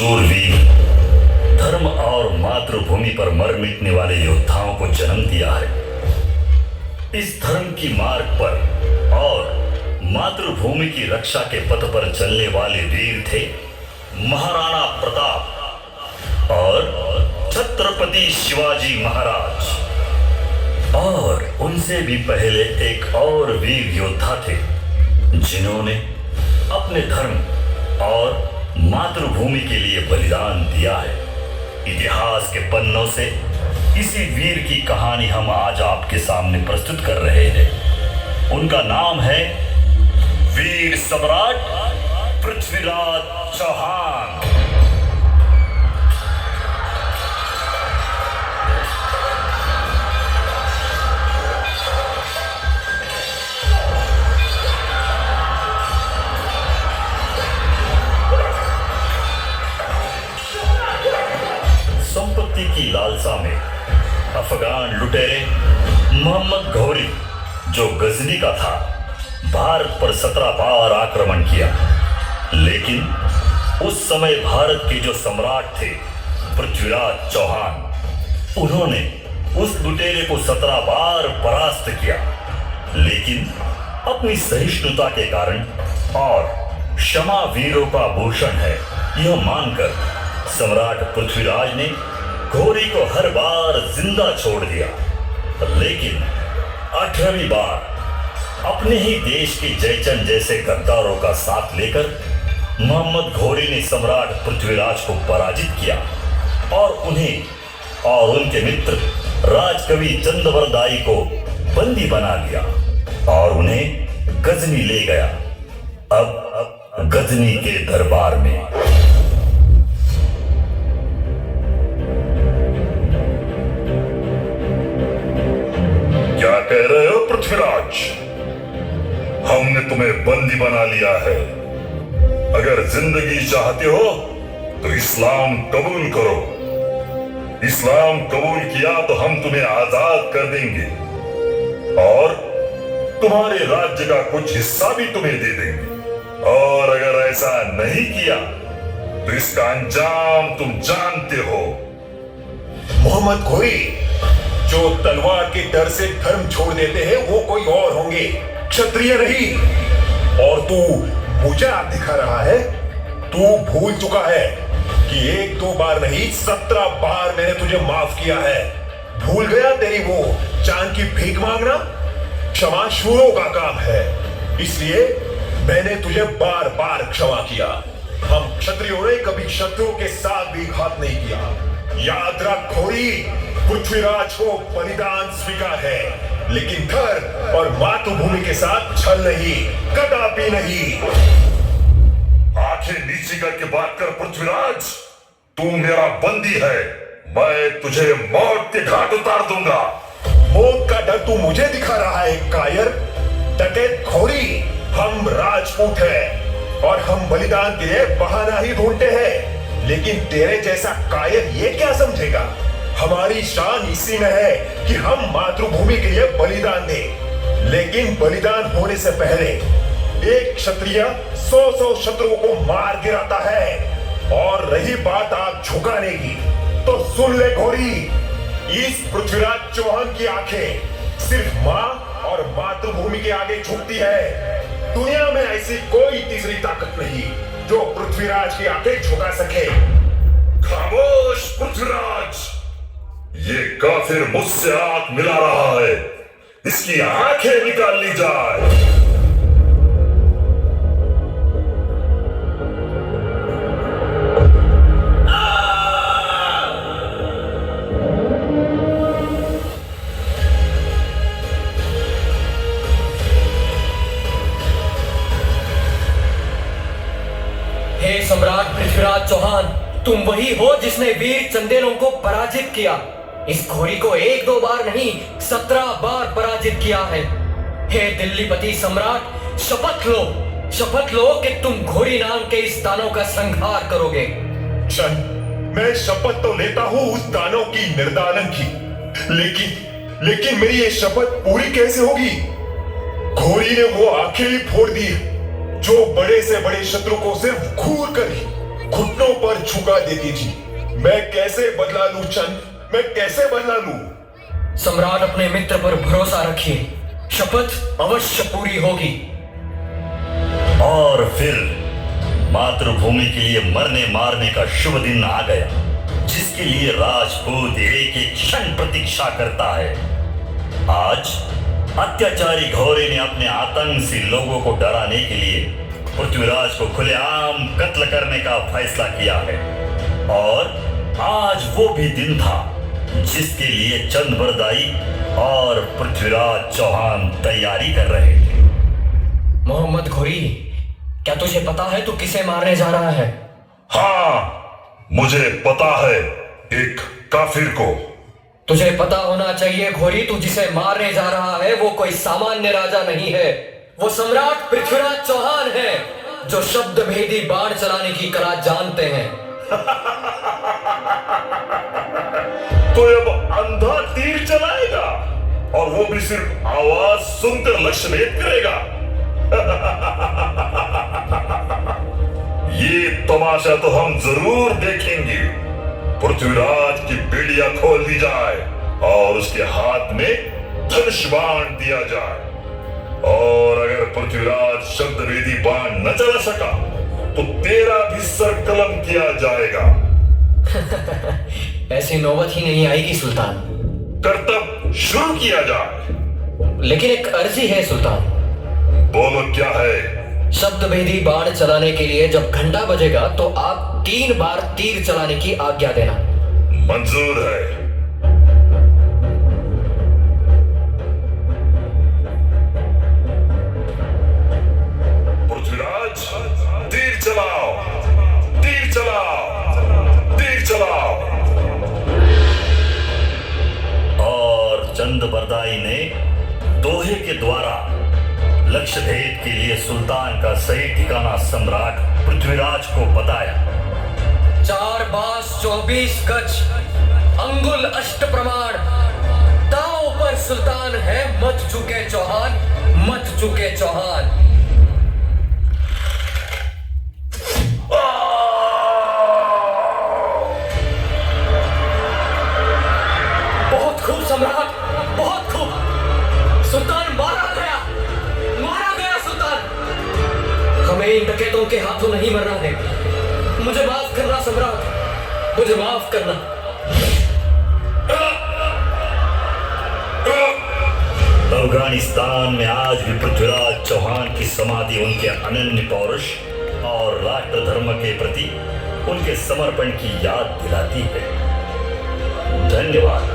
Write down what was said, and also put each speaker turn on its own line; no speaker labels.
शूरवीर, धर्म और मातृभूमि पर मर मिटने वाले योद्धाओं को जन्म दिया है। इस धर्म की मार्ग पर और मातृभूमि की रक्षा के पथ पर चलने वाले वीर थे महाराणा प्रताप और छत्रपति शिवाजी महाराज। और उनसे भी पहले एक और वीर योद्धा थे जिन्होंने अपने धर्म और मातृभूमि के लिए बलिदान दिया है। इतिहास के पन्नों से इसी वीर की कहानी हम आज आपके सामने प्रस्तुत कर रहे हैं। उनका नाम है वीर सम्राट पृथ्वीराज चौहान। संपत्ति की लालसा में अफगान लुटेरे मोहम्मद घोरी, जो गजनी का था, भारत पर 17 बार आक्रमण किया। लेकिन उस समय भारत के जो सम्राट थे पृथ्वीराज चौहान, उन्होंने उस लुटेरे को 17 बार परास्त किया। लेकिन अपनी सहिष्णुता के कारण और क्षमा वीरों का भूषण है यह मानकर सम्राट पृथ्वीराज ने घोरी को हर बार जिंदा छोड़ दिया। लेकिन 18वीं बार अपने ही देश के जयचंद जैसे गद्दारों का साथ लेकर मोहम्मद घोरी ने सम्राट पृथ्वीराज को पराजित किया और उन्हें और उनके मित्र राजकवि चंद्रवरदाई को बंदी बना लिया और उन्हें गजनी ले गया। अब गजनी के दरबार में कह रहे हो पृथ्वीराज? हमने तुम्हें बंदी बना लिया है। अगर जिंदगी चाहते हो तो इस्लाम कबूल करो। इस्लाम कबूल किया तो हम तुम्हें आजाद कर देंगे और तुम्हारे राज्य का कुछ हिस्सा भी तुम्हें दे देंगे। और अगर ऐसा नहीं किया तो इसका अंजाम तुम जानते हो।
मोहम्मद घोरी, जो तलवार के डर से धर्म छोड़ देते हैं वो कोई और होंगे, क्षत्रिय नहीं। और तू मुझे आप दिखा रहा है? तू भूल चुका है कि 1-2 बार नहीं 17 बार मैंने तुझे माफ किया है। भूल गया तेरी वो चांद की भीख मांगना? क्षमा शूरों का काम है, इसलिए मैंने तुझे बार बार क्षमा किया। हम क्षत्रियों ने कभी शत्रुओं के साथ भी घात नहीं किया। याद रख घोरी, पृथ्वीराज को बलिदान स्वीकार है, लेकिन धर्म और मातृभूमि के साथ छल नहीं, कदापि नहीं।
आंखें नीचे करके बात कर पृथ्वीराज, तू मेरा बंदी है। मैं तुझे मौत के घाट उतार दूंगा।
मौत का डर तू मुझे दिखा रहा है कायर? डकैत घोरी, हम राजपूत हैं और हम बलिदान के लिए बहाना ही ढूंढते हैं। लेकिन तेरे जैसा कायर ये क्या समझेगा? हमारी शान इसी में है कि हम मातृभूमि के लिए बलिदान दें। लेकिन बलिदान होने से पहले एक क्षत्रिय 100 शत्रुओं को मार गिराता है। और रही बात आग झुकाने की, तो सुन ले घोरी, इस पृथ्वीराज चौहान की आंखें सिर्फ मां और मातृभूमि के आगे झुकती है। दुनिया में ऐसी कोई तीसरी ताकत नहीं जो पृथ्वीराज की आंखें झुका सके।
खामोश पृथ्वीराज, ये काफिर मुझसे आंख मिला रहा है, इसकी आंखें निकाल ली जाए।
हे सम्राट पृथ्वीराज चौहान, तुम वही हो जिसने वीर चंदेलों को पराजित किया। इस घोरी को 1-2 बार नहीं 17 बार पराजित किया है। हे दिल्लीपति सम्राट, शपथ लो कि तुम घोरी नाम के इस दानव का संहार करोगे।
मैं शपथ तो लेता हूँ उस दानव की निर्दालन की, लेकिन मेरी ये शपथ पूरी कैसे होगी? घोरी ने वो आंखें ही फोड़ दी जो बड़े से बड़े शत्रु को सिर्फ घूर कर ही घुटनों पर झुका देती थी। मैं कैसे बदला लूं चंद, मैं कैसे बदला लूं?
सम्राट अपने मित्र पर भरोसा रखिए, शपथ अवश्य पूरी होगी।
और फिर मातृभूमि के लिए मरने मारने का शुभ दिन आ गया, जिसके लिए राजपूत एक एक क्षण प्रतीक्षा करता है। आज अत्याचारी घोरी ने अपने आतंक से लोगों को डराने के लिए पृथ्वीराज को खुलेआम कत्ल करने का फैसला किया है। और आज वो भी दिन था जिसके लिए चंद बरदाई और पृथ्वीराज चौहान तैयारी कर रहे थे।
मोहम्मद घोरी, क्या तुझे पता है तू किसे मारने जा रहा है?
हाँ, मुझे पता है, एक काफिर को।
तुझे पता होना चाहिए घोरी, तू जिसे मारने जा रहा है वो कोई सामान्य राजा नहीं है। वो सम्राट पृथ्वीराज चौहान है, जो शब्द भेदी बाण चलाने की कला जानते हैं।
तो अब अंधा तीर चलाएगा, और वो भी सिर्फ आवाज सुनकर लक्ष्य भेद करेगा। ये तमाशा तो हम जरूर देखेंगे। पृथ्वीराज की बेड़ियां खोल दी जाए और उसके हाथ में धनुष बाण दिया जाए, और अगर पृथ्वीराज शब्दवेदी बाण न चला सका तो तेरा भी सर कलम किया जाएगा।
ऐसी नौबत ही नहीं आएगी सुल्तान।
कर्तव्य शुरू किया जाए।
लेकिन एक अर्जी है सुल्तान।
बोलो, क्या है?
शब्द भेदी बाण चलाने के लिए जब घंटा बजेगा तो आप 3 बार तीर चलाने की आज्ञा देना।
मंजूर है। पृथ्वीराज, तीर चलाओ, तीर चलाओ, तीर चलाओ।
और चंद बरदाई ने दोहे के द्वारा लक्ष्य भेद के लिए सुल्तान का सही ठिकाना सम्राट पृथ्वीराज को बताया।
4 बास 24 गज, अंगुल अष्ट प्रमाण, दांव पर सुल्तान है, मत चुके चौहान, मत चुके चौहान। बहुत खूब सम्राट, बहुत खूब। सुल्तान मारा गया, मारा गया सुल्तान। हमें इन डकैतों के हाथों नहीं मरना है। मुझे माफ करना सम्राट, मुझे माफ करना।
अफगानिस्तान में आज भी पृथ्वीराज चौहान की समाधि उनके अनन्य पौरुष और राष्ट्र धर्म के प्रति उनके समर्पण की याद दिलाती है। धन्यवाद।